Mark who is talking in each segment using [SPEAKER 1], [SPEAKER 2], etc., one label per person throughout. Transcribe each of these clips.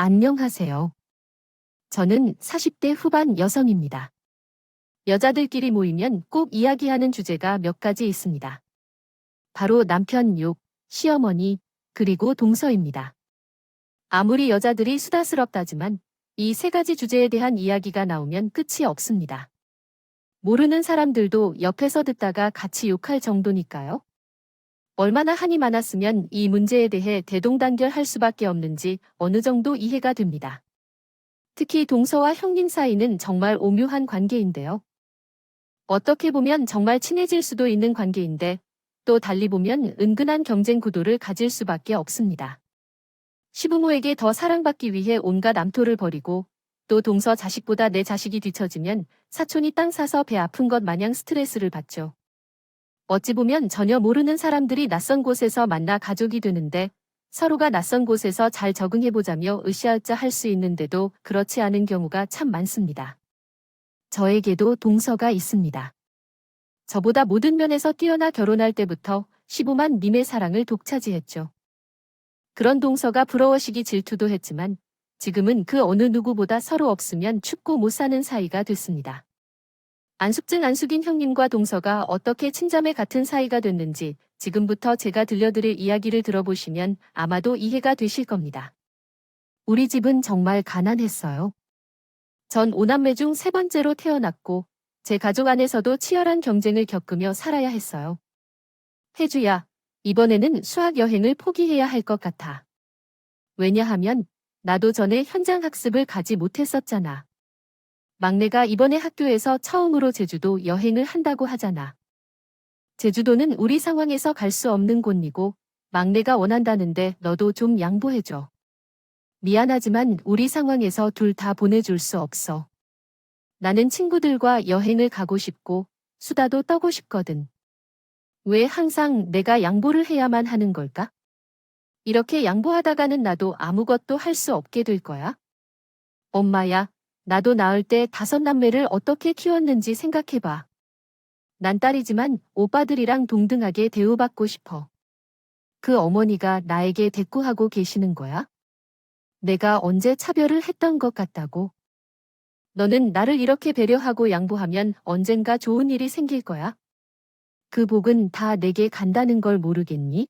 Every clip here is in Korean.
[SPEAKER 1] 안녕하세요. 저는 40대 후반 여성입니다. 여자들끼리 모이면 꼭 이야기하는 주제가 몇 가지 있습니다. 바로 남편 욕, 시어머니, 그리고 동서입니다. 아무리 여자들이 수다스럽다지만 이 세 가지 주제에 대한 이야기가 나오면 끝이 없습니다. 모르는 사람들도 옆에서 듣다가 같이 욕할 정도니까요. 얼마나 한이 많았으면 이 문제에 대해 대동단결할 수밖에 없는지 어느 정도 이해가 됩니다. 특히 동서와 형님 사이는 정말 오묘한 관계인데요. 어떻게 보면 정말 친해질 수도 있는 관계인데 또 달리 보면 은근한 경쟁 구도를 가질 수밖에 없습니다. 시부모에게 더 사랑받기 위해 온갖 암토를 벌이고 또 동서 자식보다 내 자식이 뒤처지면 사촌이 땅 사서 배 아픈 것 마냥 스트레스를 받죠. 어찌 보면 전혀 모르는 사람들이 낯선 곳에서 만나 가족이 되는데 서로가 낯선 곳에서 잘 적응해보자며 으쌰으쌰 할 수 있는데도 그렇지 않은 경우가 참 많습니다. 저에게도 동서가 있습니다. 저보다 모든 면에서 뛰어나 결혼할 때부터 시부만 님의 사랑을 독차지했죠. 그런 동서가 부러워시기 질투도 했지만 지금은 그 어느 누구보다 서로 없으면 춥고 못 사는 사이가 됐습니다. 안숙증 안숙인 형님과 동서가 어떻게 친자매 같은 사이가 됐는지 지금부터 제가 들려드릴 이야기를 들어보시면 아마도 이해가 되실 겁니다. 우리 집은 정말 가난했어요. 전 5남매 중 세 번째로 태어났고 제 가족 안에서도 치열한 경쟁을 겪으며 살아야 했어요. 혜주야, 이번에는 수학 여행을 포기해야 할 것 같아. 왜냐하면 나도 전에 현장 학습을 가지 못했었잖아. 막내가 이번에 학교에서 처음으로 제주도 여행을 한다고 하잖아. 제주도는 우리 상황에서 갈 수 없는 곳이고 막내가 원한다는데 너도 좀 양보해줘. 미안하지만 우리 상황에서 둘 다 보내줄 수 없어. 나는 친구들과 여행을 가고 싶고 수다도 떠고 싶거든. 왜 항상 내가 양보를 해야만 하는 걸까? 이렇게 양보하다가는 나도 아무것도 할 수 없게 될 거야. 엄마야, 나도 낳을 때 5남매를 어떻게 키웠는지 생각해봐. 난 딸이지만 오빠들이랑 동등하게 대우받고 싶어. 그 어머니가 나에게 대꾸하고 계시는 거야? 내가 언제 차별을 했던 것 같다고? 너는 나를 이렇게 배려하고 양보하면 언젠가 좋은 일이 생길 거야? 그 복은 다 내게 간다는 걸 모르겠니?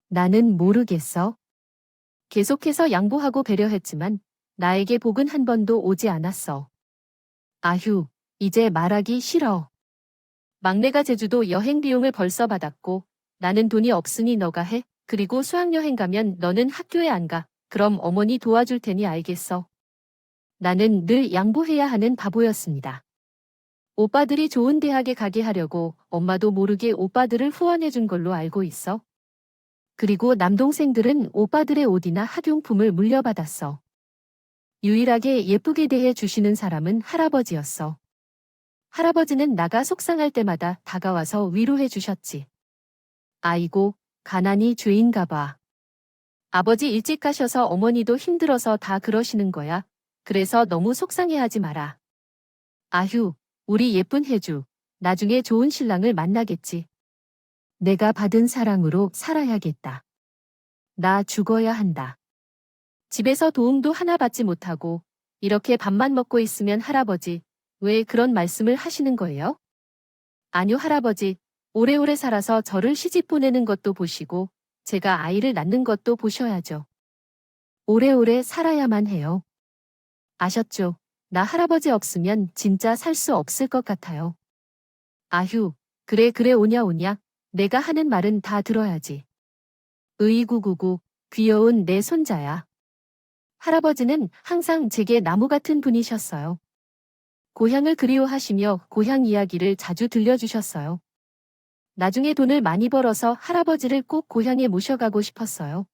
[SPEAKER 1] 나는 모르겠어. 계속해서 양보하고 배려했지만 나에게 복은 한 번도 오지 않았어. 아휴, 이제 말하기 싫어. 막내가 제주도 여행 비용을 벌써 받았고 나는 돈이 없으니 너가 해. 그리고 수학여행 가면 너는 학교에 안 가. 그럼 어머니 도와줄 테니 알겠어. 나는 늘 양보해야 하는 바보였습니다. 오빠들이 좋은 대학에 가게 하려고 엄마도 모르게 오빠들을 후원해준 걸로 알고 있어. 그리고 남동생들은 오빠들의 옷이나 학용품을 물려받았어. 유일하게 예쁘게 대해 주시는 사람은 할아버지였어. 할아버지는 나가 속상할 때마다 다가와서 위로해 주셨지. 아이고, 가난이 죄인가 봐. 아버지 일찍 가셔서 어머니도 힘들어서 다 그러시는 거야. 그래서 너무 속상해하지 마라. 아휴, 우리 예쁜 혜주. 나중에 좋은 신랑을 만나겠지. 내가 받은 사랑으로 살아야겠다. 나 죽어야 한다. 집에서 도움도 하나 받지 못하고 이렇게 밥만 먹고 있으면 할아버지, 왜 그런 말씀을 하시는 거예요? 아니요, 할아버지. 오래오래 살아서 저를 시집 보내는 것도 보시고 제가 아이를 낳는 것도 보셔야죠. 오래오래 살아야만 해요. 아셨죠? 나 할아버지 없으면 진짜 살 수 없을 것 같아요. 아휴, 그래 그래 오냐 오냐. 내가 하는 말은 다 들어야지. 으이구구구, 귀여운 내 손자야. 할아버지는 항상 제게 나무 같은 분이셨어요. 고향을 그리워하시며 고향 이야기를 자주 들려주셨어요. 나중에 돈을 많이 벌어서 할아버지를 꼭 고향에 모셔가고 싶었어요.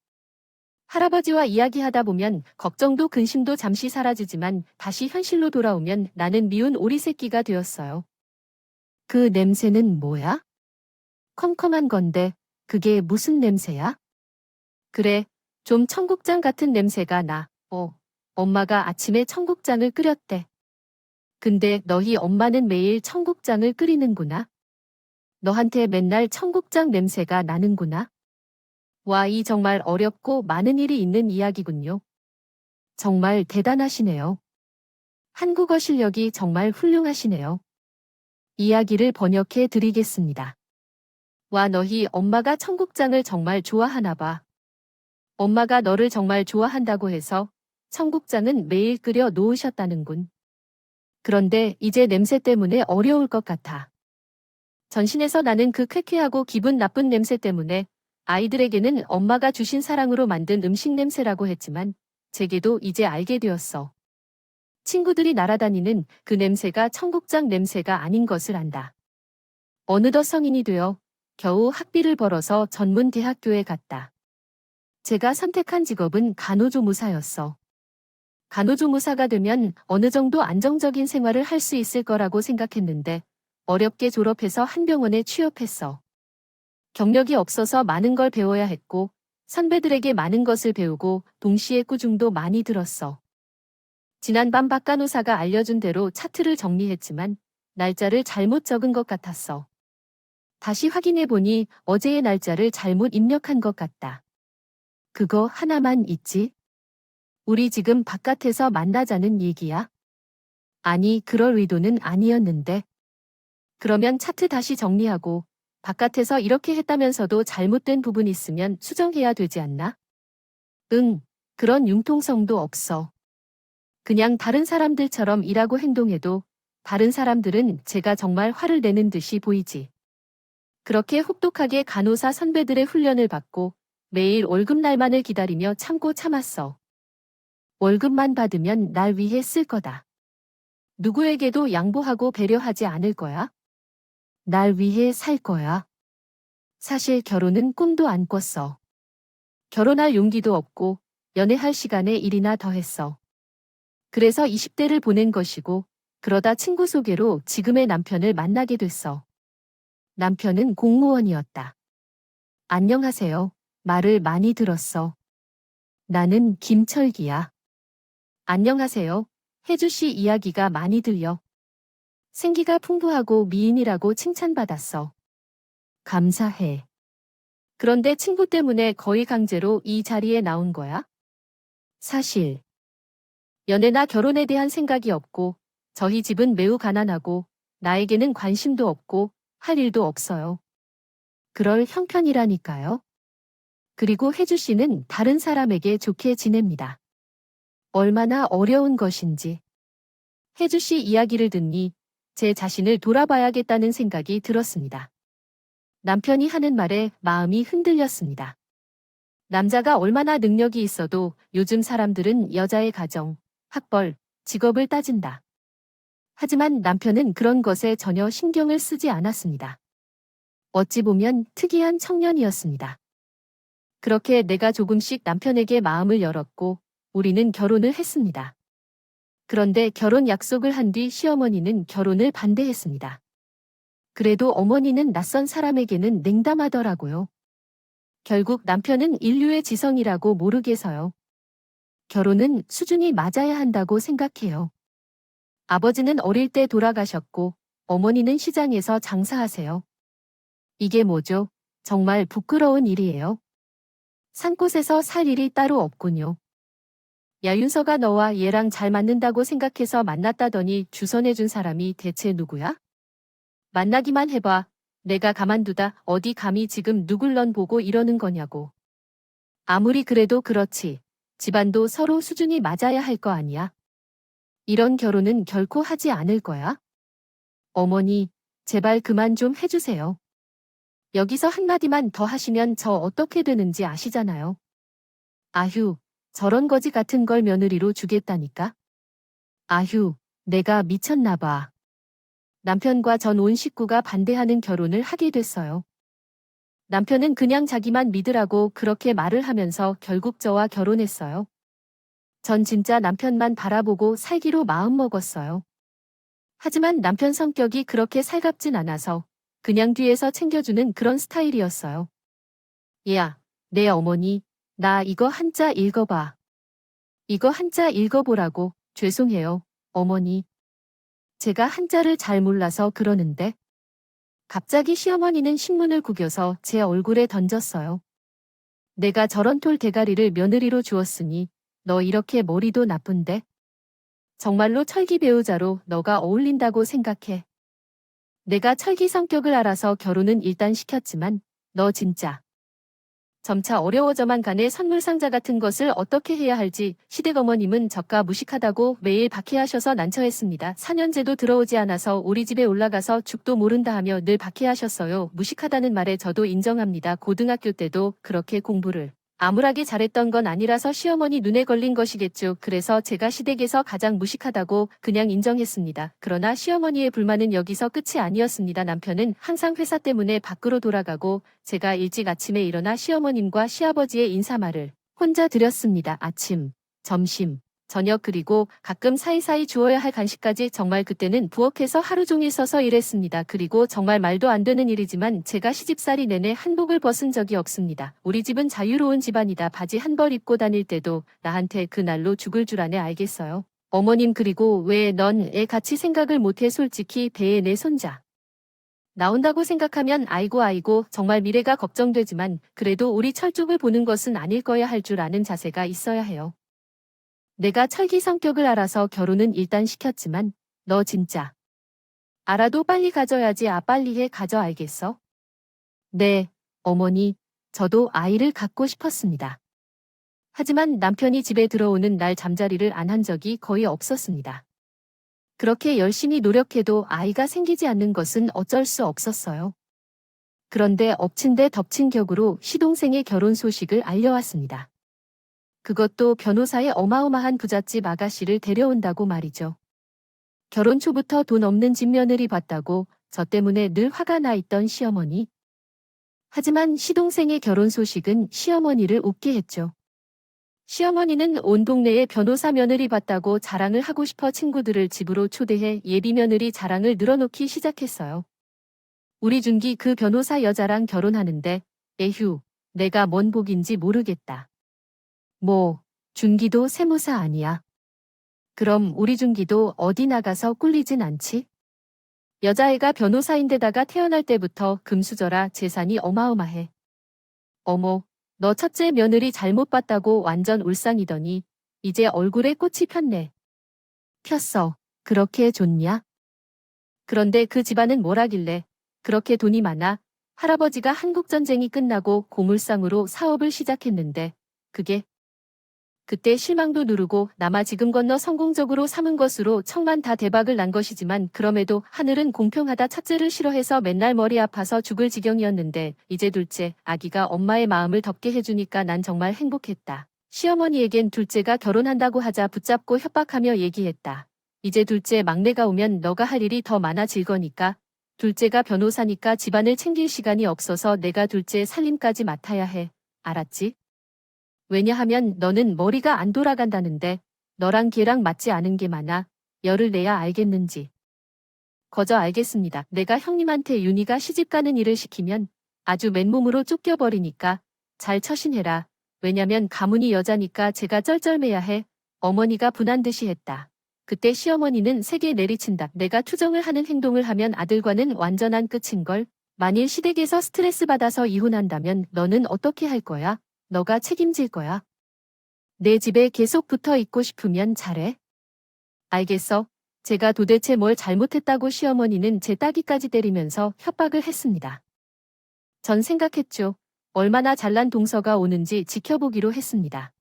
[SPEAKER 1] 할아버지와 이야기하다 보면 걱정도 근심도 잠시 사라지지만 다시 현실로 돌아오면 나는 미운 오리 새끼가 되었어요. 그 냄새는 뭐야? 컴컴한 건데 그게 무슨 냄새야? 그래, 좀 청국장 같은 냄새가 나. 엄마가 아침에 청국장을 끓였대. 근데 너희 엄마는 매일 청국장을 끓이는구나. 너한테 맨날 청국장 냄새가 나는구나. 와, 이 정말 어렵고 많은 일이 있는 이야기군요. 정말 대단하시네요. 한국어 실력이 정말 훌륭하시네요. 이야기를 번역해 드리겠습니다. 와, 너희 엄마가 청국장을 정말 좋아하나 봐. 엄마가 너를 정말 좋아한다고 해서 청국장은 매일 끓여 놓으셨다는군. 그런데 이제 냄새 때문에 어려울 것 같아. 전신에서 나는 그 쾌쾌하고 기분 나쁜 냄새 때문에 아이들에게는 엄마가 주신 사랑으로 만든 음식 냄새라고 했지만 제게도 이제 알게 되었어. 친구들이 날아다니는 그 냄새가 청국장 냄새가 아닌 것을 안다. 어느덧 성인이 되어 겨우 학비를 벌어서 전문 대학교에 갔다. 제가 선택한 직업은 간호조무사였어. 간호조무사가 되면 어느 정도 안정적인 생활을 할 수 있을 거라고 생각했는데 어렵게 졸업해서 한 병원에 취업했어. 경력이 없어서 많은 걸 배워야 했고 선배들에게 많은 것을 배우고 동시에 꾸중도 많이 들었어. 지난밤 박 간호사가 알려준 대로 차트를 정리했지만 날짜를 잘못 적은 것 같았어. 다시 확인해보니 어제의 날짜를 잘못 입력한 것 같다. 그거 하나만 있지? 우리 지금 바깥에서 만나자는 얘기야? 아니, 그럴 의도는 아니었는데. 그러면 차트 다시 정리하고 바깥에서 이렇게 했다면서도 잘못된 부분 있으면 수정해야 되지 않나? 응, 그런 융통성도 없어. 그냥 다른 사람들처럼 일하고 행동해도 다른 사람들은 제가 정말 화를 내는 듯이 보이지. 그렇게 혹독하게 간호사 선배들의 훈련을 받고 매일 월급날만을 기다리며 참고 참았어. 월급만 받으면 날 위해 쓸 거다. 누구에게도 양보하고 배려하지 않을 거야. 날 위해 살 거야. 사실 결혼은 꿈도 안 꿨어. 결혼할 용기도 없고 연애할 시간에 일이나 더 했어. 그래서 20대를 보낸 것이고 그러다 친구 소개로 지금의 남편을 만나게 됐어. 남편은 공무원이었다. 안녕하세요. 말을 많이 들었어. 나는 김철기야. 안녕하세요. 혜주 씨 이야기가 많이 들려. 생기가 풍부하고 미인이라고 칭찬받았어. 감사해. 그런데 친구 때문에 거의 강제로 이 자리에 나온 거야? 사실 연애나 결혼에 대한 생각이 없고 저희 집은 매우 가난하고 나에게는 관심도 없고 할 일도 없어요. 그럴 형편이라니까요. 그리고 혜주 씨는 다른 사람에게 좋게 지냅니다. 얼마나 어려운 것인지. 혜주 씨 이야기를 듣니 제 자신을 돌아봐야겠다는 생각이 들었습니다. 남편이 하는 말에 마음이 흔들렸습니다. 남자가 얼마나 능력이 있어도 요즘 사람들은 여자의 가정, 학벌, 직업을 따진다. 하지만 남편은 그런 것에 전혀 신경을 쓰지 않았습니다. 어찌 보면 특이한 청년이었습니다. 그렇게 내가 조금씩 남편에게 마음을 열었고 우리는 결혼을 했습니다. 그런데 결혼 약속을 한 뒤 시어머니는 결혼을 반대했습니다. 그래도 어머니는 낯선 사람에게는 냉담하더라고요. 결국 남편은 인류의 지성이라고 모르게서요. 결혼은 수준이 맞아야 한다고 생각해요. 아버지는 어릴 때 돌아가셨고 어머니는 시장에서 장사하세요. 이게 뭐죠? 정말 부끄러운 일이에요. 산곳에서 살 일이 따로 없군요. 야, 윤서가 너와 얘랑 잘 맞는다고 생각해서 만났다더니 주선해준 사람이 대체 누구야? 만나기만 해봐. 내가 가만두다 어디 감히 지금 누굴 넌 보고 이러는 거냐고. 아무리 그래도 그렇지. 집안도 서로 수준이 맞아야 할 거 아니야. 이런 결혼은 결코 하지 않을 거야. 어머니, 제발 그만 좀 해주세요. 여기서 한마디만 더 하시면 저 어떻게 되는지 아시잖아요. 아휴, 저런 거지 같은 걸 며느리로 주겠다니까. 아휴, 내가 미쳤나 봐. 남편과 전 온 식구가 반대하는 결혼을 하게 됐어요. 남편은 그냥 자기만 믿으라고 그렇게 말을 하면서 결국 저와 결혼했어요. 전 진짜 남편만 바라보고 살기로 마음먹었어요. 하지만 남편 성격이 그렇게 살갑진 않아서 그냥 뒤에서 챙겨주는 그런 스타일이었어요. 얘야, 내 어머니, 나 이거 한자 읽어봐. 이거 한자 읽어보라고. 죄송해요, 어머니. 제가 한자를 잘 몰라서 그러는데. 갑자기 시어머니는 신문을 구겨서 제 얼굴에 던졌어요. 내가 저런 톨 대가리를 며느리로 주었으니 너 이렇게 머리도 나쁜데? 정말로 철기 배우자로 너가 어울린다고 생각해. 내가 철기 성격을 알아서 결혼은 일단 시켰지만 너 진짜 점차 어려워져만 가네. 선물 상자 같은 것을 어떻게 해야 할지 시댁 어머님은 저가 무식하다고 매일 박해하셔서 난처했습니다. 4년째도 들어오지 않아서 우리 집에 올라가서 죽도 모른다 하며 늘 박해하셨어요. 무식하다는 말에 저도 인정합니다. 고등학교 때도 그렇게 공부를 암울하게 잘했던 건 아니라서 시어머니 눈에 걸린 것이겠죠. 그래서 제가 시댁에서 가장 무식하다고 그냥 인정했습니다. 그러나 시어머니의 불만은 여기서 끝이 아니었습니다. 남편은 항상 회사 때문에 밖으로 돌아가고 제가 일찍 아침에 일어나 시어머님과 시아버지의 인사말을 혼자 드렸습니다. 아침, 점심, 저녁 그리고 가끔 사이사이 주어야 할 간식까지. 정말 그때는 부엌에서 하루 종일 서서 일했습니다. 그리고 정말 말도 안 되는 일이지만 제가 시집살이 내내 한복을 벗은 적이 없습니다. 우리 집은 자유로운 집안이다. 바지 한 벌 입고 다닐 때도 나한테 그날로 죽을 줄 아네. 알겠어요. 어머님 그리고 왜 넌 애 같이 생각을 못해. 솔직히 배에 내 손자 나온다고 생각하면 아이고 정말 미래가 걱정되지만 그래도 우리 철쭉을 보는 것은 아닐 거야. 할 줄 아는 자세가 있어야 해요. 내가 철기 성격을 알아서 결혼은 일단 시켰지만 너 진짜 알아도 빨리 가져야지. 빨리 해. 가져. 알겠어? 네, 어머니. 저도 아이를 갖고 싶었습니다. 하지만 남편이 집에 들어오는 날 잠자리를 안 한 적이 거의 없었습니다. 그렇게 열심히 노력해도 아이가 생기지 않는 것은 어쩔 수 없었어요. 그런데 엎친 데 덮친 격으로 시동생의 결혼 소식을 알려왔습니다. 그것도 변호사의 어마어마한 부잣집 아가씨를 데려온다고 말이죠. 결혼 초부터 돈 없는 집 며느리 봤다고 저 때문에 늘 화가 나 있던 시어머니. 하지만 시동생의 결혼 소식은 시어머니를 웃게 했죠. 시어머니는 온 동네에 변호사 며느리 봤다고 자랑을 하고 싶어 친구들을 집으로 초대해 예비 며느리 자랑을 늘어놓기 시작했어요. 우리 준기 그 변호사 여자랑 결혼하는데 에휴, 내가 뭔 복인지 모르겠다. 뭐, 준기도 세무사 아니야. 그럼 우리 준기도 어디 나가서 꿀리진 않지? 여자애가 변호사인데다가 태어날 때부터 금수저라 재산이 어마어마해. 어머, 너 첫째 며느리 잘못 봤다고 완전 울상이더니 이제 얼굴에 꽃이 폈네. 폈어. 그렇게 좋냐? 그런데 그 집안은 뭘 하길래 그렇게 돈이 많아? 할아버지가 한국전쟁이 끝나고 고물상으로 사업을 시작했는데 그게 그때 실망도 누르고 남아 지금 건너 성공적으로 삼은 것으로 척만 다 대박을 난 것이지만 그럼에도 하늘은 공평하다. 첫째를 싫어해서 맨날 머리 아파서 죽을 지경이었는데 이제 둘째 아기가 엄마의 마음을 덮게 해주니까 난 정말 행복했다. 시어머니에겐 둘째가 결혼한다고 하자 붙잡고 협박하며 얘기했다. 이제 둘째 막내가 오면 너가 할 일이 더 많아질 거니까. 둘째가 변호사니까 집안을 챙길 시간이 없어서 내가 둘째 살림까지 맡아야 해. 알았지? 왜냐하면 너는 머리가 안 돌아간다는데 너랑 걔랑 맞지 않은 게 많아. 열을 내야 알겠는지. 거저 알겠습니다. 내가 형님한테 윤희가 시집가는 일을 시키면 아주 맨몸으로 쫓겨버리니까 잘 처신해라. 왜냐면 가문이 여자니까 제가 쩔쩔매야 해. 어머니가 분한 듯이 했다. 그때 시어머니는 세게 내리친다. 내가 투정을 하는 행동을 하면 아들과는 완전한 끝인걸. 만일 시댁에서 스트레스 받아서 이혼한다면 너는 어떻게 할 거야? 너가 책임질 거야. 내 집에 계속 붙어 있고 싶으면 잘해. 알겠어. 제가 도대체 뭘 잘못했다고. 시어머니는 제 따귀까지 때리면서 협박을 했습니다. 전 생각했죠. 얼마나 잘난 동서가 오는지 지켜보기로 했습니다.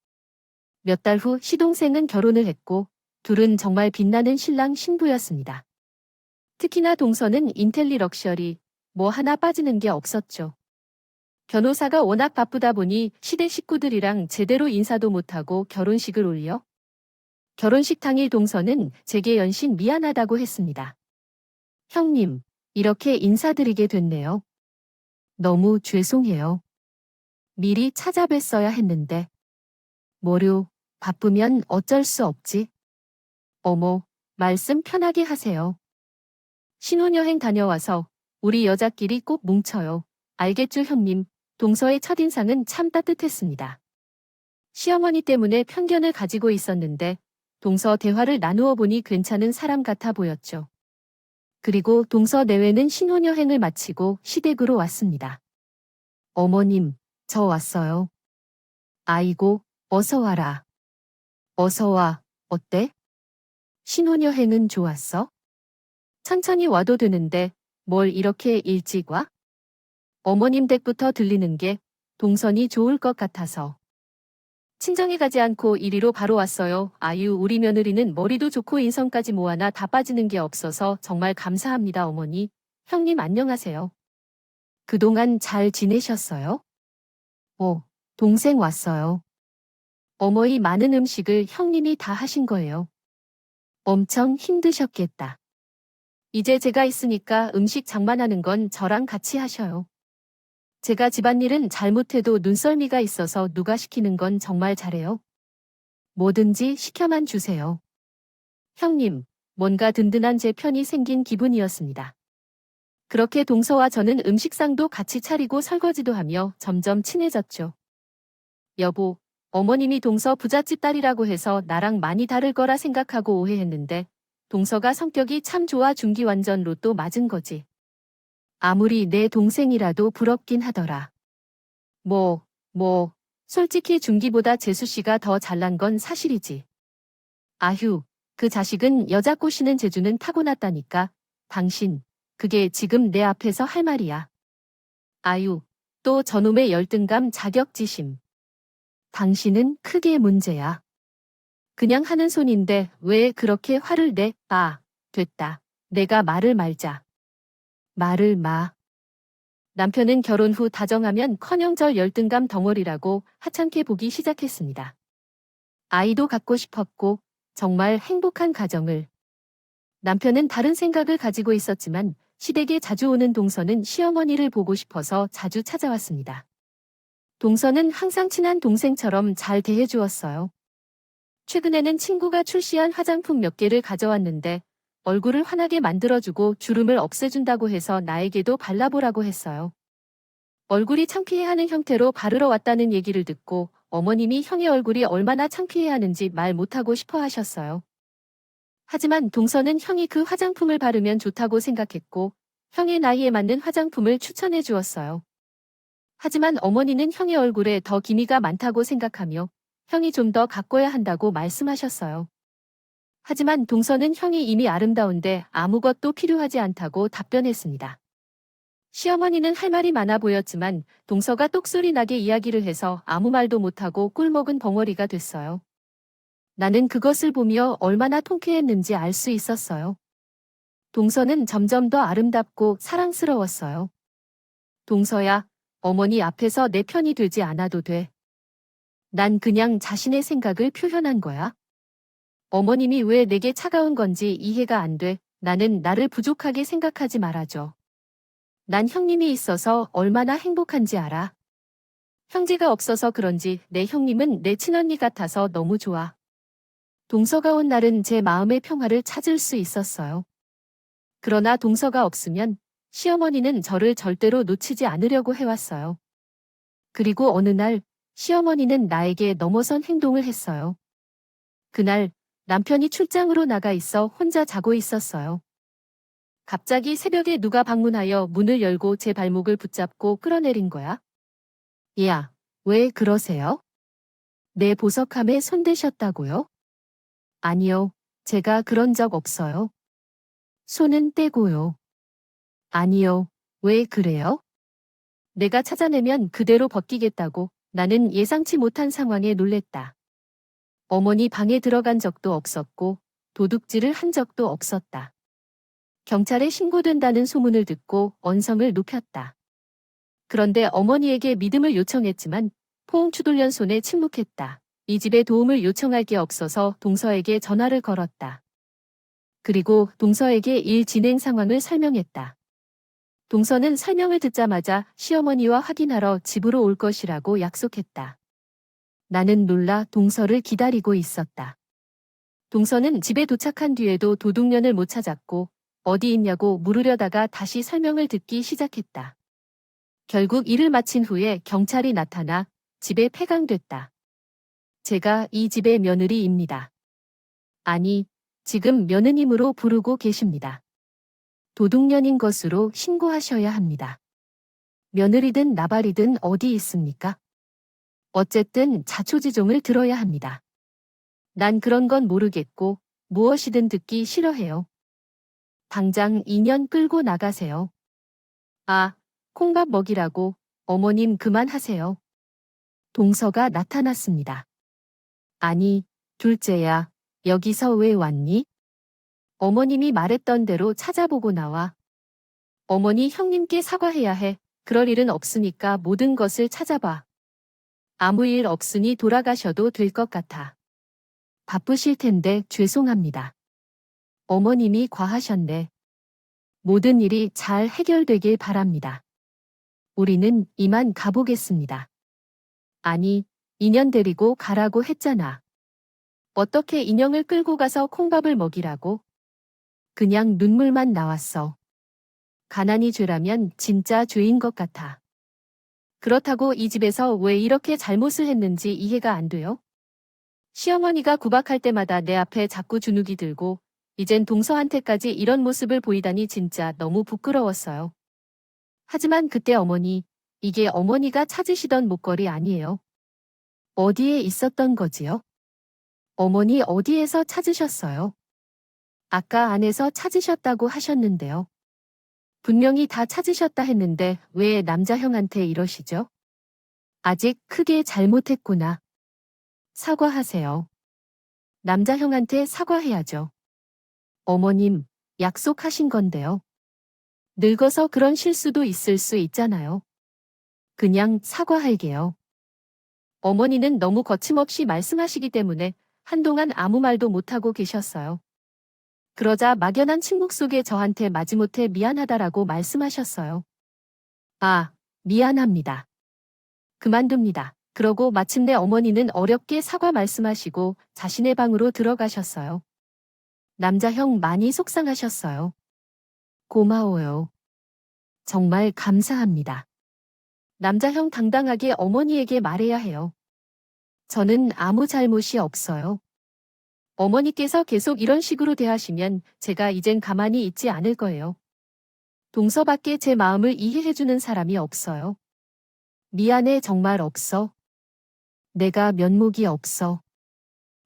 [SPEAKER 1] 몇 달 후 시동생은 결혼을 했고 둘은 정말 빛나는 신랑 신부였습니다. 특히나 동서는 인텔리 럭셔리, 뭐 하나 빠지는 게 없었죠. 변호사가 워낙 바쁘다 보니 시댁 식구들이랑 제대로 인사도 못하고 결혼식을 올려 결혼식 당일 동서는 제게 연신 미안하다고 했습니다. 형님, 이렇게 인사드리게 됐네요. 너무 죄송해요. 미리 찾아뵀어야 했는데. 뭐료, 바쁘면 어쩔 수 없지. 어머, 말씀 편하게 하세요. 신혼여행 다녀와서 우리 여자끼리 꼭 뭉쳐요. 알겠죠, 형님. 동서의 첫인상은 참 따뜻했습니다. 시어머니 때문에 편견을 가지고 있었는데 동서 대화를 나누어 보니 괜찮은 사람 같아 보였죠. 그리고 동서 내외는 신혼여행을 마치고 시댁으로 왔습니다. 어머님, 저 왔어요. 아이고, 어서 와라. 어서 와. 어때? 신혼여행은 좋았어? 천천히 와도 되는데 뭘 이렇게 일찍 와? 어머님 댁부터 들리는 게 동선이 좋을 것 같아서. 친정에 가지 않고 이리로 바로 왔어요. 아유, 우리 며느리는 머리도 좋고 인성까지 모아나 다 빠지는 게 없어서 정말 감사합니다, 어머니. 형님 안녕하세요. 그동안 잘 지내셨어요? 동생 왔어요. 어머니 많은 음식을 형님이 다 하신 거예요. 엄청 힘드셨겠다. 이제 제가 있으니까 음식 장만하는 건 저랑 같이 하셔요. 제가 집안일은 잘못해도 눈썰미가 있어서 누가 시키는 건 정말 잘해요. 뭐든지 시켜만 주세요. 형님, 뭔가 든든한 제 편이 생긴 기분이었습니다. 그렇게 동서와 저는 음식상도 같이 차리고 설거지도 하며 점점 친해졌죠. 여보, 어머님이 동서 부잣집 딸이라고 해서 나랑 많이 다를 거라 생각하고 오해했는데 동서가 성격이 참 좋아 중기 완전 로또 맞은 거지. 아무리 내 동생이라도 부럽긴 하더라. 솔직히 중기보다 재수 씨가 더 잘난 건 사실이지. 아휴, 그 자식은 여자 꼬시는 재주는 타고났다니까. 당신, 그게 지금 내 앞에서 할 말이야. 아유, 또 저놈의 열등감 자격지심. 당신은 크게 문제야. 그냥 하는 손인데 왜 그렇게 화를 내? 아, 됐다. 내가 말을 말자. 말을 마. 남편은 결혼 후 다정하면 커녕 절 열등감 덩어리라고 하찮게 보기 시작했습니다. 아이도 갖고 싶었고 정말 행복한 가정을. 남편은 다른 생각을 가지고 있었지만 시댁에 자주 오는 동서는 시어머니를 보고 싶어서 자주 찾아왔습니다. 동서는 항상 친한 동생처럼 잘 대해주었어요. 최근에는 친구가 출시한 화장품 몇 개를 가져왔는데 얼굴을 환하게 만들어주고 주름을 없애준다고 해서 나에게도 발라보라고 했어요. 얼굴이 창피해하는 형태로 바르러 왔다는 얘기를 듣고 어머님이 형의 얼굴이 얼마나 창피해하는지 말 못하고 싶어 하셨어요. 하지만 동서는 형이 그 화장품을 바르면 좋다고 생각했고 형의 나이에 맞는 화장품을 추천해 주었어요. 하지만 어머니는 형의 얼굴에 더 기미가 많다고 생각하며 형이 좀 더 가꿔야 한다고 말씀하셨어요. 하지만 동서는 형이 이미 아름다운데 아무것도 필요하지 않다고 답변했습니다. 시어머니는 할 말이 많아 보였지만 동서가 똑소리 나게 이야기를 해서 아무 말도 못하고 꿀먹은 벙어리가 됐어요. 나는 그것을 보며 얼마나 통쾌했는지 알 수 있었어요. 동서는 점점 더 아름답고 사랑스러웠어요. 동서야, 어머니 앞에서 내 편이 되지 않아도 돼. 난 그냥 자신의 생각을 표현한 거야. 어머님이 왜 내게 차가운 건지 이해가 안 돼. 나는 나를 부족하게 생각하지 말아줘. 난 형님이 있어서 얼마나 행복한지 알아. 형제가 없어서 그런지 내 형님은 내 친언니 같아서 너무 좋아. 동서가 온 날은 제 마음의 평화를 찾을 수 있었어요. 그러나 동서가 없으면 시어머니는 저를 절대로 놓치지 않으려고 해왔어요. 그리고 어느 날 시어머니는 나에게 넘어선 행동을 했어요. 그날 남편이 출장으로 나가 있어 혼자 자고 있었어요. 갑자기 새벽에 누가 방문하여 문을 열고 제 발목을 붙잡고 끌어내린 거야. 야, 왜 그러세요? 내 보석함에 손대셨다고요? 아니요, 제가 그런 적 없어요. 손은 떼고요. 아니요, 왜 그래요? 내가 찾아내면 그대로 벗기겠다고. 나는 예상치 못한 상황에 놀랬다. 어머니 방에 들어간 적도 없었고 도둑질을 한 적도 없었다. 경찰에 신고된다는 소문을 듣고 언성을 높였다. 그런데 어머니에게 믿음을 요청했지만 포옹 추돌련 손에 침묵했다. 이 집에 도움을 요청할 게 없어서 동서에게 전화를 걸었다. 그리고 동서에게 일 진행 상황을 설명했다. 동서는 설명을 듣자마자 시어머니와 확인하러 집으로 올 것이라고 약속했다. 나는 놀라 동서를 기다리고 있었다. 동서는 집에 도착한 뒤에도 도둑년을 못 찾았고 어디 있냐고 물으려다가 다시 설명을 듣기 시작했다. 결국 일을 마친 후에 경찰이 나타나 집에 폐강됐다. 제가 이 집의 며느리입니다. 아니, 지금 며느님으로 부르고 계십니다. 도둑년인 것으로 신고하셔야 합니다. 며느리든 나발이든 어디 있습니까? 어쨌든 자초지종을 들어야 합니다. 난 그런 건 모르겠고 무엇이든 듣기 싫어해요. 당장 2년 끌고 나가세요. 아, 콩밥 먹이라고. 어머님 그만하세요. 동서가 나타났습니다. 아니, 둘째야, 여기서 왜 왔니? 어머님이 말했던 대로 찾아보고 나와. 어머니 형님께 사과해야 해. 그럴 일은 없으니까 모든 것을 찾아봐. 아무 일 없으니 돌아가셔도 될 것 같아. 바쁘실 텐데 죄송합니다. 어머님이 과하셨네. 모든 일이 잘 해결되길 바랍니다. 우리는 이만 가보겠습니다. 아니, 인연 데리고 가라고 했잖아. 어떻게 인형을 끌고 가서 콩밥을 먹이라고? 그냥 눈물만 나왔어. 가난이 죄라면 진짜 죄인 것 같아. 그렇다고 이 집에서 왜 이렇게 잘못을 했는지 이해가 안 돼요? 시어머니가 구박할 때마다 내 앞에 자꾸 주눅이 들고 이젠 동서한테까지 이런 모습을 보이다니 진짜 너무 부끄러웠어요. 하지만 그때 어머니, 이게 어머니가 찾으시던 목걸이 아니에요. 어디에 있었던 거지요? 어머니 어디에서 찾으셨어요? 아까 안에서 찾으셨다고 하셨는데요. 분명히 다 찾으셨다 했는데 왜 남자 형한테 이러시죠? 아직 크게 잘못했구나. 사과하세요. 남자 형한테 사과해야죠. 어머님, 약속하신 건데요. 늙어서 그런 실수도 있을 수 있잖아요. 그냥 사과할게요. 어머니는 너무 거침없이 말씀하시기 때문에 한동안 아무 말도 못하고 계셨어요. 그러자 막연한 침묵 속에 저한테 마지못해 미안하다라고 말씀하셨어요. 아, 미안합니다. 그만둡니다. 그러고 마침내 어머니는 어렵게 사과 말씀하시고 자신의 방으로 들어가셨어요. 남자 형 많이 속상하셨어요. 고마워요. 정말 감사합니다. 남자 형 당당하게 어머니에게 말해야 해요. 저는 아무 잘못이 없어요. 어머니께서 계속 이런 식으로 대하시면 제가 이젠 가만히 있지 않을 거예요. 동서밖에 제 마음을 이해해주는 사람이 없어요. 미안해 정말 없어. 내가 면목이 없어.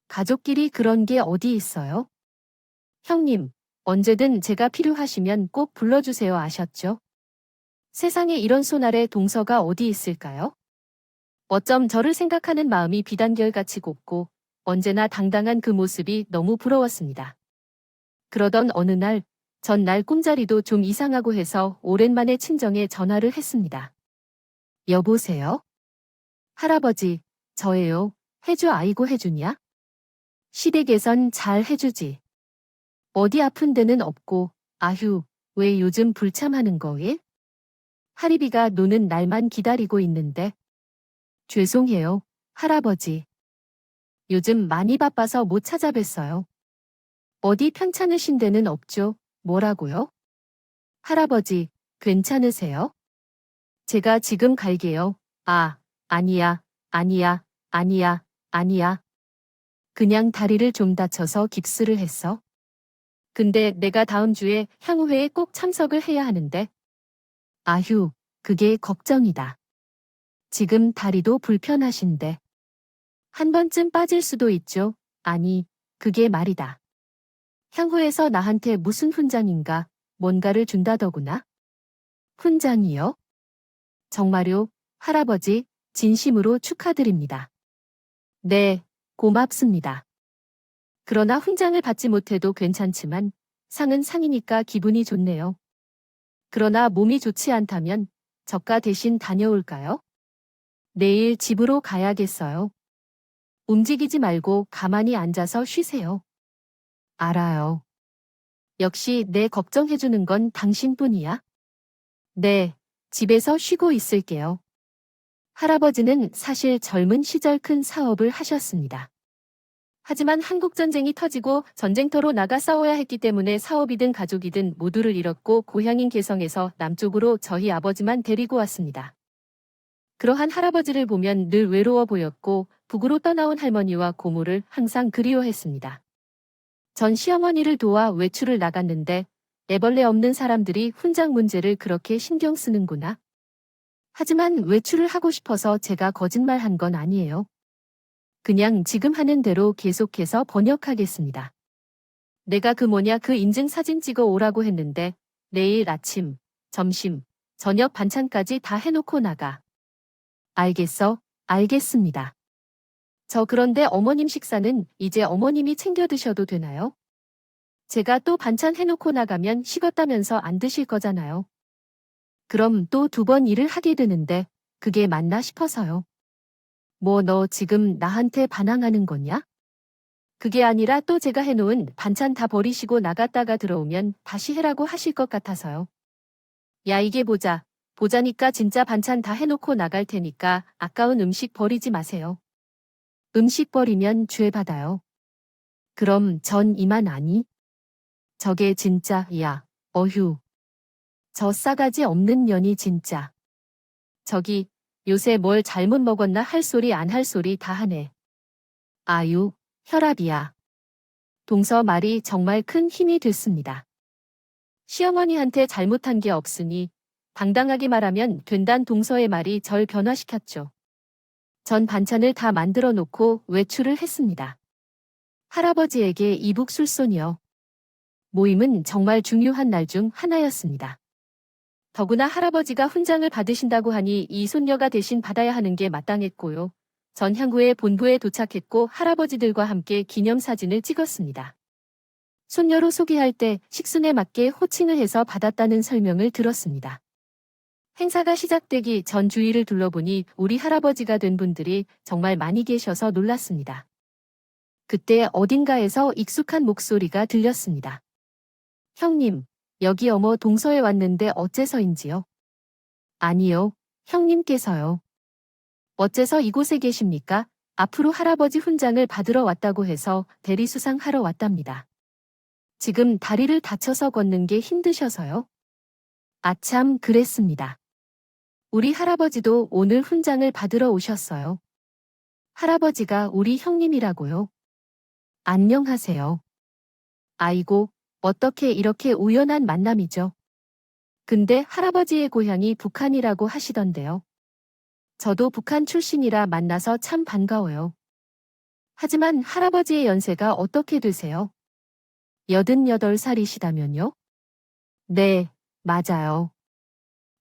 [SPEAKER 1] 가족끼리 그런 게 어디 있어요? 형님, 언제든 제가 필요하시면 꼭 불러주세요 아셨죠? 세상에 이런 손아래 동서가 어디 있을까요? 어쩜 저를 생각하는 마음이 비단결같이 곱고 언제나 당당한 그 모습이 너무 부러웠습니다. 그러던 어느 날, 전날 꿈자리도 좀 이상하고 해서 오랜만에 친정에 전화를 했습니다. 여보세요? 할아버지, 저예요. 해주 아이고 해주냐? 시댁에선 잘 해주지. 어디 아픈 데는 없고, 아휴, 왜 요즘 불참하는 거일? 하리비가 노는 날만 기다리고 있는데. 죄송해요, 할아버지. 요즘 많이 바빠서 못 찾아뵀어요. 어디 편찮으신 데는 없죠? 뭐라고요? 할아버지, 괜찮으세요? 제가 지금 갈게요. 아, 아니야, 아니야, 아니야, 아니야. 그냥 다리를 좀 다쳐서 깁스를 했어. 근데 내가 다음 주에 향후회에 꼭 참석을 해야 하는데. 아휴, 그게 걱정이다. 지금 다리도 불편하신데. 한 번쯤 빠질 수도 있죠. 아니, 그게 말이다. 향후에서 나한테 무슨 훈장인가, 뭔가를 준다더구나. 훈장이요? 정말요, 할아버지, 진심으로 축하드립니다. 네, 고맙습니다. 그러나 훈장을 받지 못해도 괜찮지만 상은 상이니까 기분이 좋네요. 그러나 몸이 좋지 않다면 저가 대신 다녀올까요? 내일 집으로 가야겠어요. 움직이지 말고 가만히 앉아서 쉬세요. 알아요. 역시 내 걱정해주는 건 당신뿐이야? 네, 집에서 쉬고 있을게요. 할아버지는 사실 젊은 시절 큰 사업을 하셨습니다. 하지만 한국전쟁이 터지고 전쟁터로 나가 싸워야 했기 때문에 사업이든 가족이든 모두를 잃었고 고향인 개성에서 남쪽으로 저희 아버지만 데리고 왔습니다. 그러한 할아버지를 보면 늘 외로워 보였고 북으로 떠나온 할머니와 고모를 항상 그리워했습니다. 전 시어머니를 도와 외출을 나갔는데 애벌레 없는 사람들이 훈장 문제를 그렇게 신경 쓰는구나. 하지만 외출을 하고 싶어서 제가 거짓말한 건 아니에요. 그냥 지금 하는 대로 계속해서 번역하겠습니다. 내가 그 인증 사진 찍어 오라고 했는데 내일 아침, 점심, 저녁 반찬까지 다 해놓고 나가. 알겠어, 알겠습니다. 저 그런데 어머님 식사는 이제 어머님이 챙겨 드셔도 되나요? 제가 또 반찬 해놓고 나가면 식었다면서 안 드실 거잖아요. 그럼 또 2번 일을 하게 되는데 그게 맞나 싶어서요. 뭐 너 지금 나한테 반항하는 거냐? 그게 아니라 또 제가 해놓은 반찬 다 버리시고 나갔다가 들어오면 다시 해라고 하실 것 같아서요. 야 이게 보자니까 진짜 반찬 다 해놓고 나갈 테니까 아까운 음식 버리지 마세요. 음식 버리면 죄 받아요. 그럼 전 이만 아니? 저게 진짜 야, 어휴. 저 싸가지 없는 년이 진짜. 저기 요새 뭘 잘못 먹었나 할 소리 안 할 소리 다 하네. 아유, 혈압이야. 동서 말이 정말 큰 힘이 됐습니다. 시어머니한테 잘못한 게 없으니 당당하게 말하면 된단 동서의 말이 절 변화시켰죠. 전 반찬을 다 만들어 놓고 외출을 했습니다. 할아버지에게 이북술손이요. 모임은 정말 중요한 날 중 하나였습니다. 더구나 할아버지가 훈장을 받으신다고 하니 이 손녀가 대신 받아야 하는 게 마땅했고요. 전 향구의 본부에 도착했고 할아버지들과 함께 기념사진을 찍었습니다. 손녀로 소개할 때 식순에 맞게 호칭을 해서 받았다는 설명을 들었습니다. 행사가 시작되기 전 주위를 둘러보니 우리 할아버지가 된 분들이 정말 많이 계셔서 놀랐습니다. 그때 어딘가에서 익숙한 목소리가 들렸습니다. 형님, 여기 어머 동서에 왔는데 어째서인지요? 아니요, 형님께서요. 어째서 이곳에 계십니까? 앞으로 할아버지 훈장을 받으러 왔다고 해서 대리수상하러 왔답니다. 지금 다리를 다쳐서 걷는 게 힘드셔서요? 아참, 그랬습니다. 우리 할아버지도 오늘 훈장을 받으러 오셨어요. 할아버지가 우리 형님이라고요. 안녕하세요. 아이고, 어떻게 이렇게 우연한 만남이죠? 근데 할아버지의 고향이 북한이라고 하시던데요. 저도 북한 출신이라 만나서 참 반가워요. 하지만 할아버지의 연세가 어떻게 되세요? 88살이시다면요? 네, 맞아요.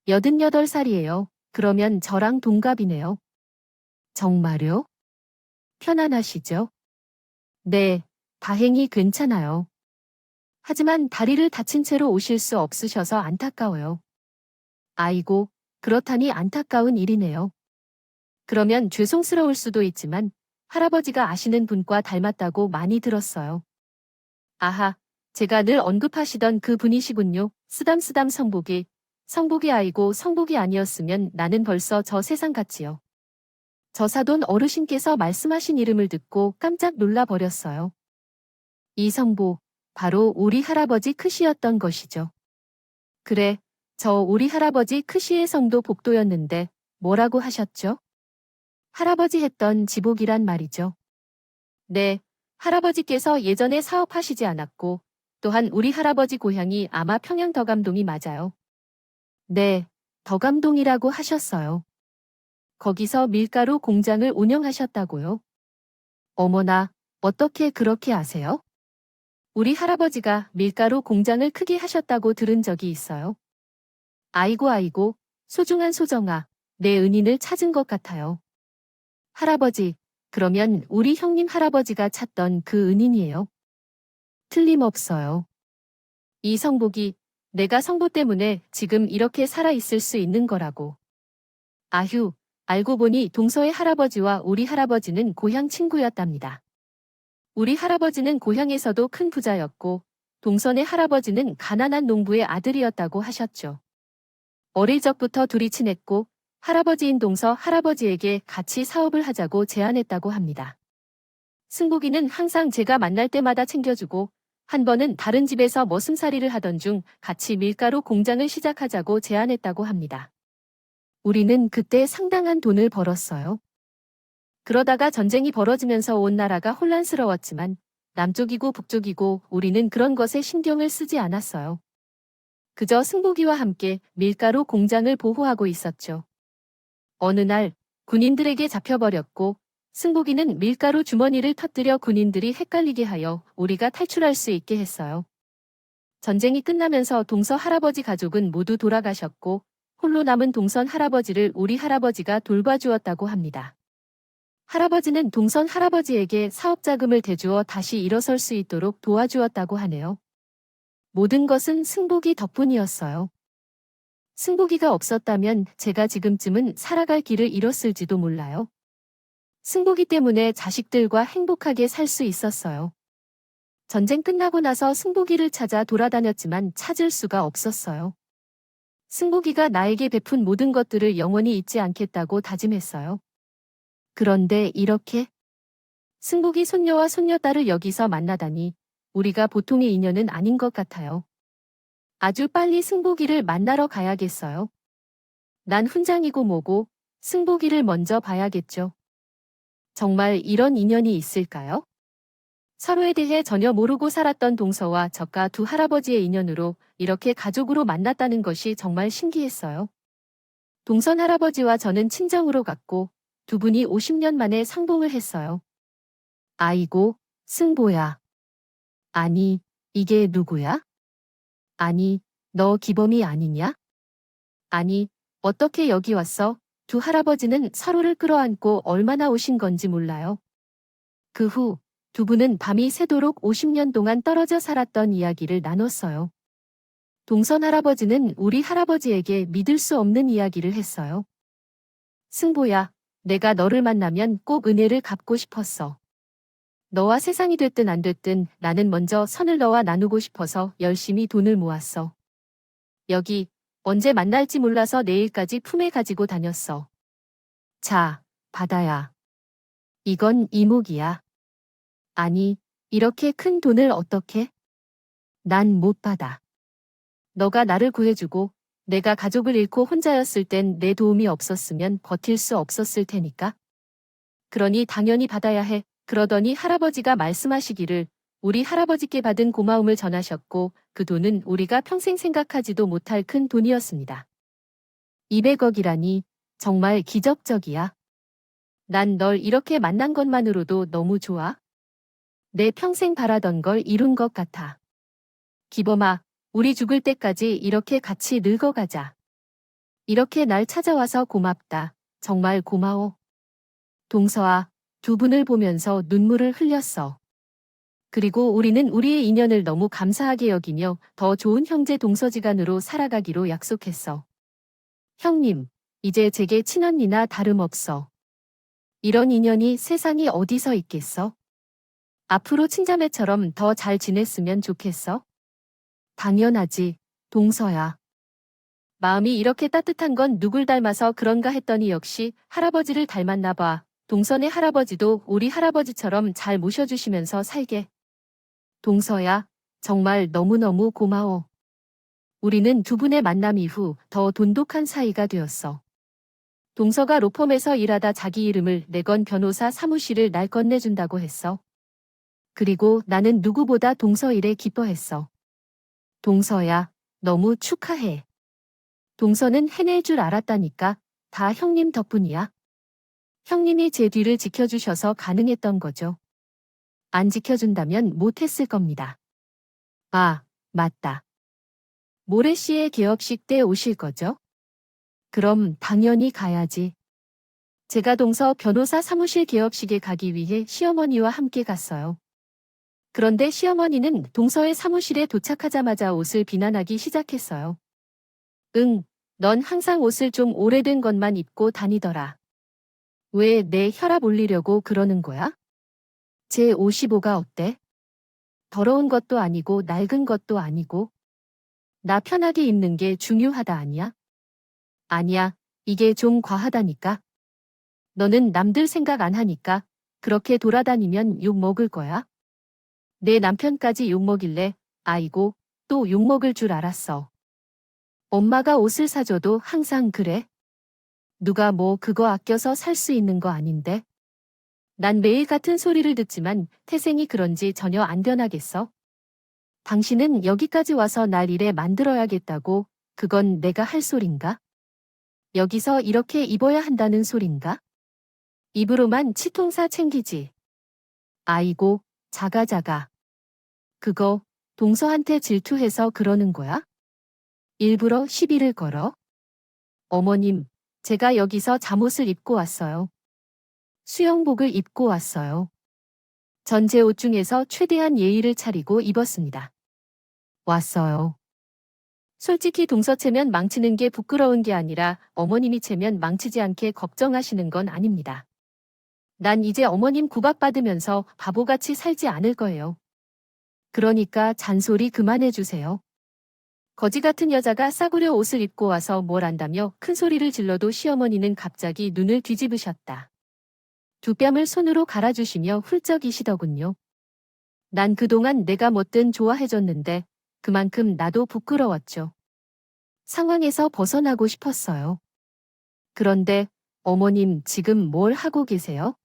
[SPEAKER 1] 88살이에요. 그러면 저랑 동갑이네요. 정말요? 편안하시죠? 네, 다행히 괜찮아요. 하지만 다리를 다친 채로 오실 수 없으셔서 안타까워요. 아이고, 그렇다니 안타까운 일이네요. 그러면 죄송스러울 수도 있지만 할아버지가 아시는 분과 닮았다고 많이 들었어요. 아하, 제가 늘 언급하시던 그 분이시군요. 쓰담쓰담 성복이. 성복이 아이고 성복이 아니었으면 나는 벌써 저 세상 갔지요. 저 사돈 어르신께서 말씀하신 이름을 듣고 깜짝 놀라 버렸어요. 이성보, 바로 우리 할아버지 크시였던 것이죠. 그래, 저 우리 할아버지 크시의 성도 복도였는데 뭐라고 하셨죠? 할아버지 했던 지복이란 말이죠. 네, 할아버지께서 예전에 사업하시지 않았고 또한 우리 할아버지 고향이 아마 평양 덕암동이 맞아요. 네, 덕암동이라고 하셨어요. 거기서 밀가루 공장을 운영하셨다고요? 어머나, 어떻게 그렇게 아세요? 우리 할아버지가 밀가루 공장을 크게 하셨다고 들은 적이 있어요. 아이고, 소중한 소정아, 내 은인을 찾은 것 같아요. 할아버지, 그러면 우리 형님 할아버지가 찾던 그 은인이에요? 틀림없어요. 이 성복이 내가 성보 때문에 지금 이렇게 살아있을 수 있는 거라고. 아휴, 알고 보니 동서의 할아버지와 우리 할아버지는 고향 친구였답니다. 우리 할아버지는 고향에서도 큰 부자였고 동선의 할아버지는 가난한 농부의 아들이었다고 하셨죠. 어릴 적부터 둘이 친했고 할아버지인 동서 할아버지에게 같이 사업을 하자고 제안했다고 합니다. 승복이는 항상 제가 만날 때마다 챙겨주고 한 번은 다른 집에서 머슴살이를 하던 중 같이 밀가루 공장을 시작하자고 제안했다고 합니다. 우리는 그때 상당한 돈을 벌었어요. 그러다가 전쟁이 벌어지면서 온 나라가 혼란스러웠지만 남쪽이고 북쪽이고 우리는 그런 것에 신경을 쓰지 않았어요. 그저 승복이와 함께 밀가루 공장을 보호하고 있었죠. 어느 날 군인들에게 잡혀버렸고 승복이는 밀가루 주머니를 터뜨려 군인들이 헷갈리게 하여 우리가 탈출할 수 있게 했어요. 전쟁이 끝나면서 동서 할아버지 가족은 모두 돌아가셨고 홀로 남은 동선 할아버지를 우리 할아버지가 돌봐주었다고 합니다. 할아버지는 동선 할아버지에게 사업 자금을 대주어 다시 일어설 수 있도록 도와주었다고 하네요. 모든 것은 승복이 덕분이었어요. 승복이가 없었다면 제가 지금쯤은 살아갈 길을 잃었을지도 몰라요. 승복이 때문에 자식들과 행복하게 살 수 있었어요. 전쟁 끝나고 나서 승복이를 찾아 돌아다녔지만 찾을 수가 없었어요. 승복이가 나에게 베푼 모든 것들을 영원히 잊지 않겠다고 다짐했어요. 그런데 이렇게 승복이 손녀와 손녀딸을 여기서 만나다니 우리가 보통의 인연은 아닌 것 같아요. 아주 빨리 승복이를 만나러 가야겠어요. 난 훈장이고 뭐고 승복이를 먼저 봐야겠죠. 정말 이런 인연이 있을까요? 서로에 대해 전혀 모르고 살았던 동서와 저가 두 할아버지의 인연으로 이렇게 가족으로 만났다는 것이 정말 신기했어요. 동선 할아버지와 저는 친정으로 갔고 두 분이 50년 만에 상봉을 했어요. 아이고, 승보야. 아니, 이게 누구야? 아니, 너 기범이 아니냐? 아니, 어떻게 여기 왔어? 두 할아버지는 서로를 끌어안고 얼마나 오신 건지 몰라요. 그 후 두 분은 밤이 새도록 50년 동안 떨어져 살았던 이야기를 나눴어요. 동선 할아버지는 우리 할아버지에게 믿을 수 없는 이야기를 했어요. 승보야, 내가 너를 만나면 꼭 은혜를 갚고 싶었어. 너와 세상이 됐든 안 됐든 나는 먼저 선을 너와 나누고 싶어서 열심히 돈을 모았어. 여기, 언제 만날지 몰라서 내일까지 품에 가지고 다녔어. 자, 받아야. 이건 이목이야. 아니, 이렇게 큰 돈을 어떻게? 난 못 받아. 너가 나를 구해주고 내가 가족을 잃고 혼자였을 땐 내 도움이 없었으면 버틸 수 없었을 테니까. 그러니 당연히 받아야 해. 그러더니 할아버지가 말씀하시기를 우리 할아버지께 받은 고마움을 전하셨고 그 돈은 우리가 평생 생각하지도 못할 큰 돈이었습니다. 200억이라니 정말 기적적이야. 난 널 이렇게 만난 것만으로도 너무 좋아. 내 평생 바라던 걸 이룬 것 같아. 기범아, 우리 죽을 때까지 이렇게 같이 늙어가자. 이렇게 날 찾아와서 고맙다. 정말 고마워. 동서아, 두 분을 보면서 눈물을 흘렸어. 그리고 우리는 우리의 인연을 너무 감사하게 여기며 더 좋은 형제 동서지간으로 살아가기로 약속했어. 형님, 이제 제게 친언니나 다름없어. 이런 인연이 세상에 어디서 있겠어? 앞으로 친자매처럼 더 잘 지냈으면 좋겠어? 당연하지, 동서야. 마음이 이렇게 따뜻한 건 누굴 닮아서 그런가 했더니 역시 할아버지를 닮았나 봐. 동선의 할아버지도 우리 할아버지처럼 잘 모셔주시면서 살게. 동서야, 정말 너무너무 고마워. 우리는 두 분의 만남 이후 더 돈독한 사이가 되었어. 동서가 로펌에서 일하다 자기 이름을 내건 변호사 사무실을 날 건네준다고 했어. 그리고 나는 누구보다 동서 일에 기뻐했어. 동서야, 너무 축하해. 동서는 해낼 줄 알았다니까. 다 형님 덕분이야. 형님이 제 뒤를 지켜주셔서 가능했던 거죠. 안 지켜준다면 못했을 겁니다. 아, 맞다. 모래 씨의 개업식 때 오실 거죠? 그럼 당연히 가야지. 제가 동서 변호사 사무실 개업식에 가기 위해 시어머니와 함께 갔어요. 그런데 시어머니는 동서의 사무실에 도착하자마자 옷을 비난하기 시작했어요. 응, 넌 항상 옷을 좀 오래된 것만 입고 다니더라. 왜 내 혈압 올리려고 그러는 거야? 제 55가 어때? 더러운 것도 아니고 낡은 것도 아니고. 나 편하게 입는 게 중요하다 아니야? 아니야, 이게 좀 과하다니까. 너는 남들 생각 안 하니까 그렇게 돌아다니면 욕 먹을 거야. 내 남편까지 욕 먹일래? 아이고, 또 욕 먹을 줄 알았어. 엄마가 옷을 사줘도 항상 그래. 누가 뭐 그거 아껴서 살 수 있는 거 아닌데. 난 매일 같은 소리를 듣지만 태생이 그런지 전혀 안 변하겠어. 당신은 여기까지 와서 날 이래 만들어야겠다고, 그건 내가 할 소린가? 여기서 이렇게 입어야 한다는 소린가? 입으로만 치통사 챙기지. 아이고, 자가. 그거 동서한테 질투해서 그러는 거야? 일부러 시비를 걸어? 어머님, 제가 여기서 잠옷을 입고 왔어요. 수영복을 입고 왔어요. 전 제 옷 중에서 최대한 예의를 차리고 입었습니다. 왔어요. 솔직히 동서 채면 망치는 게 부끄러운 게 아니라 어머님이 채면 망치지 않게 걱정하시는 건 아닙니다. 난 이제 어머님 구박받으면서 바보같이 살지 않을 거예요. 그러니까 잔소리 그만해 주세요. 거지 같은 여자가 싸구려 옷을 입고 와서 뭘 안다며 큰 소리를 질러도 시어머니는 갑자기 눈을 뒤집으셨다. 두 뺨을 손으로 갈아주시며 훌쩍이시더군요. 난 그동안 내가 뭐든 좋아해줬는데 그만큼 나도 부끄러웠죠. 상황에서 벗어나고 싶었어요. 그런데 어머님 지금 뭘 하고 계세요?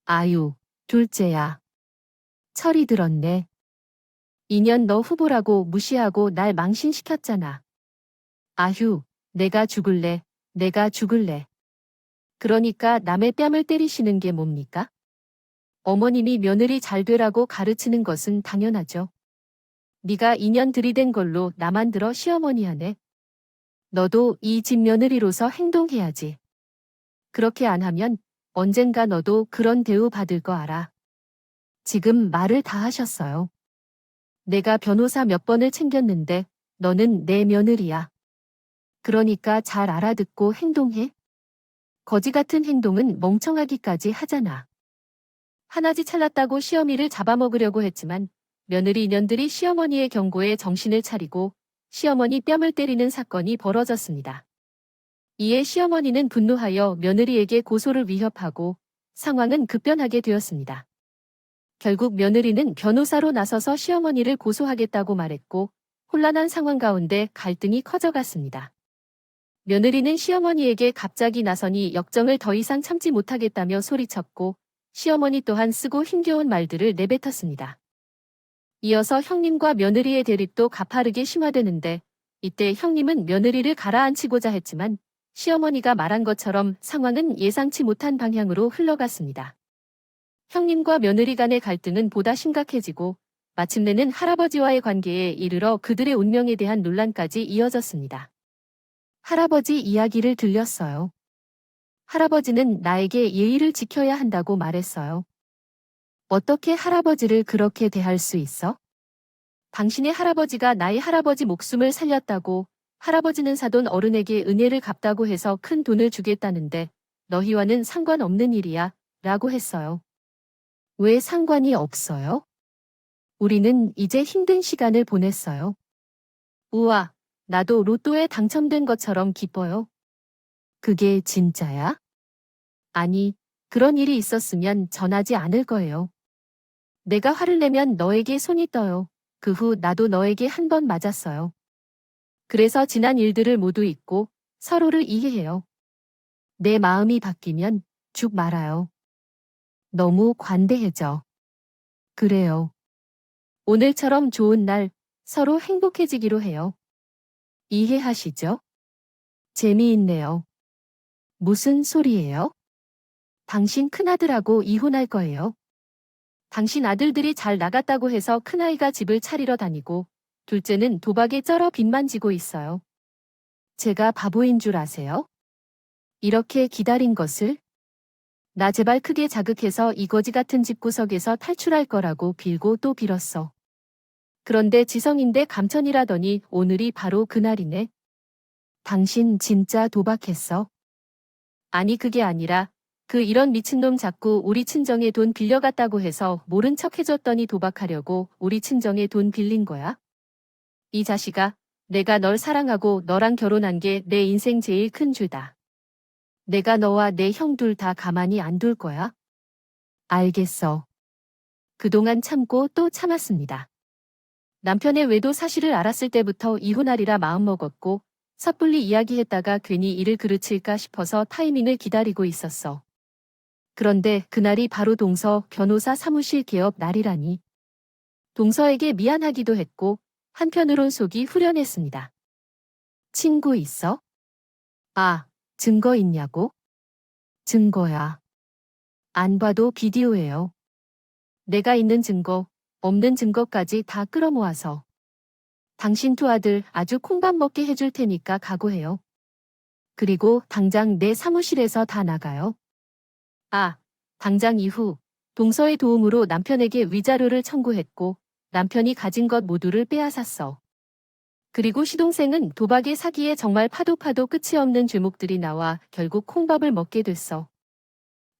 [SPEAKER 1] 아유, 둘째야. 철이 들었네. 2년 너 후보라고 무시하고 날 망신시켰잖아. 아휴, 내가 죽을래. 그러니까 남의 뺨을 때리시는 게 뭡니까? 어머님이 며느리 잘 되라고 가르치는 것은 당연하죠. 네가 2년 들이댄 걸로 나만 들어 시어머니 하네. 너도 이 집 며느리로서 행동해야지. 그렇게 안 하면 언젠가 너도 그런 대우 받을 거 알아. 지금 말을 다 하셨어요. 내가 변호사 몇 번을 챙겼는데 너는 내 며느리야. 그러니까 잘 알아듣고 행동해. 거지 같은 행동은 멍청하기까지 하잖아. 하나지 찰났다고 시어미를 잡아먹으려고 했지만 며느리 년들이 시어머니의 경고에 정신을 차리고 시어머니 뺨을 때리는 사건이 벌어졌습니다. 이에 시어머니는 분노하여 며느리에게 고소를 위협하고 상황은 급변하게 되었습니다. 결국 며느리는 변호사로 나서서 시어머니를 고소하겠다고 말했고 혼란한 상황 가운데 갈등이 커져갔습니다. 며느리는 시어머니에게 갑자기 나서니 역정을 더 이상 참지 못하겠다며 소리쳤고 시어머니 또한 쓰고 힘겨운 말들을 내뱉었습니다. 이어서 형님과 며느리의 대립도 가파르게 심화되는데 이때 형님은 며느리를 가라앉히고자 했지만 시어머니가 말한 것처럼 상황은 예상치 못한 방향으로 흘러갔습니다. 형님과 며느리 간의 갈등은 보다 심각해지고 마침내는 할아버지와의 관계에 이르러 그들의 운명에 대한 논란까지 이어졌습니다. 할아버지 이야기를 들렸어요. 할아버지는 나에게 예의를 지켜야 한다고 말했어요. 어떻게 할아버지를 그렇게 대할 수 있어? 당신의 할아버지가 나의 할아버지 목숨을 살렸다고 할아버지는 사돈 어른에게 은혜를 갚다고 해서 큰 돈을 주겠다는데 너희와는 상관없는 일이야 라고 했어요. 왜 상관이 없어요? 우리는 이제 힘든 시간을 보냈어요. 우와, 나도 로또에 당첨된 것처럼 기뻐요. 그게 진짜야? 아니, 그런 일이 있었으면 전하지 않을 거예요. 내가 화를 내면 너에게 손이 떠요. 그 후 나도 너에게 한 번 맞았어요. 그래서 지난 일들을 모두 잊고 서로를 이해해요. 내 마음이 바뀌면 죽 말아요. 너무 관대해져. 그래요. 오늘처럼 좋은 날 서로 행복해지기로 해요. 이해하시죠? 재미있네요. 무슨 소리예요? 당신 큰아들하고 이혼할 거예요. 당신 아들들이 잘 나갔다고 해서 큰아이가 집을 차리러 다니고 둘째는 도박에 쩔어 빚만 지고 있어요. 제가 바보인 줄 아세요? 이렇게 기다린 것을? 나 제발 크게 자극해서 이 거지 같은 집구석에서 탈출할 거라고 빌고 또 빌었어. 그런데 지성인데 감천이라더니 오늘이 바로 그날이네. 당신 진짜 도박했어? 아니 그게 아니라 그 이런 미친놈 자꾸 우리 친정에 돈 빌려갔다고 해서 모른 척 해줬더니 도박하려고 우리 친정에 돈 빌린 거야? 이 자식아, 내가 널 사랑하고 너랑 결혼한 게 내 인생 제일 큰 죄다. 내가 너와 내 형 둘 다 가만히 안 둘 거야? 알겠어. 그동안 참고 또 참았습니다. 남편의 외도 사실을 알았을 때부터 이혼하리라 마음먹었고 섣불리 이야기했다가 괜히 일을 그르칠까 싶어서 타이밍을 기다리고 있었어. 그런데 그날이 바로 동서 변호사 사무실 개업 날이라니. 동서에게 미안하기도 했고 한편으론 속이 후련했습니다. 친구 있어? 아, 증거 있냐고? 증거야. 안 봐도 비디오예요. 내가 있는 증거, 없는 증거까지 다 끌어모아서. 당신 두 아들 아주 콩밥 먹게 해줄 테니까 각오해요. 그리고 당장 내 사무실에서 다 나가요. 아, 당장 이후 동서의 도움으로 남편에게 위자료를 청구했고 남편이 가진 것 모두를 빼앗았어. 그리고 시동생은 도박에 사기에 정말 파도 끝이 없는 죄목들이 나와 결국 콩밥을 먹게 됐어.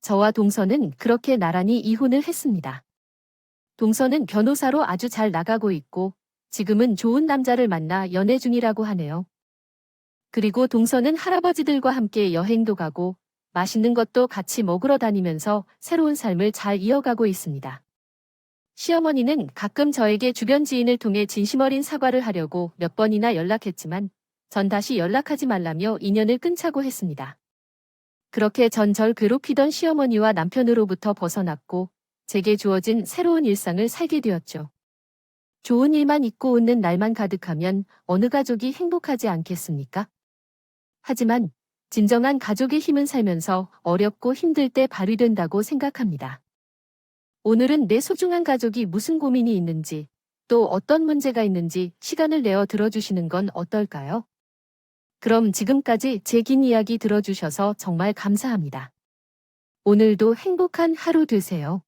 [SPEAKER 1] 저와 동서는 그렇게 나란히 이혼을 했습니다. 동서는 변호사로 아주 잘 나가고 있고 지금은 좋은 남자를 만나 연애 중이라고 하네요. 그리고 동서는 할아버지들과 함께 여행도 가고 맛있는 것도 같이 먹으러 다니면서 새로운 삶을 잘 이어가고 있습니다. 시어머니는 가끔 저에게 주변 지인을 통해 진심 어린 사과를 하려고 몇 번이나 연락했지만 전 다시 연락하지 말라며 인연을 끊자고 했습니다. 그렇게 전 절 괴롭히던 시어머니와 남편으로부터 벗어났고 제게 주어진 새로운 일상을 살게 되었죠. 좋은 일만 있고 웃는 날만 가득하면 어느 가족이 행복하지 않겠습니까? 하지만 진정한 가족의 힘은 살면서 어렵고 힘들 때 발휘된다고 생각합니다. 오늘은 내 소중한 가족이 무슨 고민이 있는지, 또 어떤 문제가 있는지 시간을 내어 들어주시는 건 어떨까요? 그럼 지금까지 제 긴 이야기 들어주셔서 정말 감사합니다. 오늘도 행복한 하루 되세요.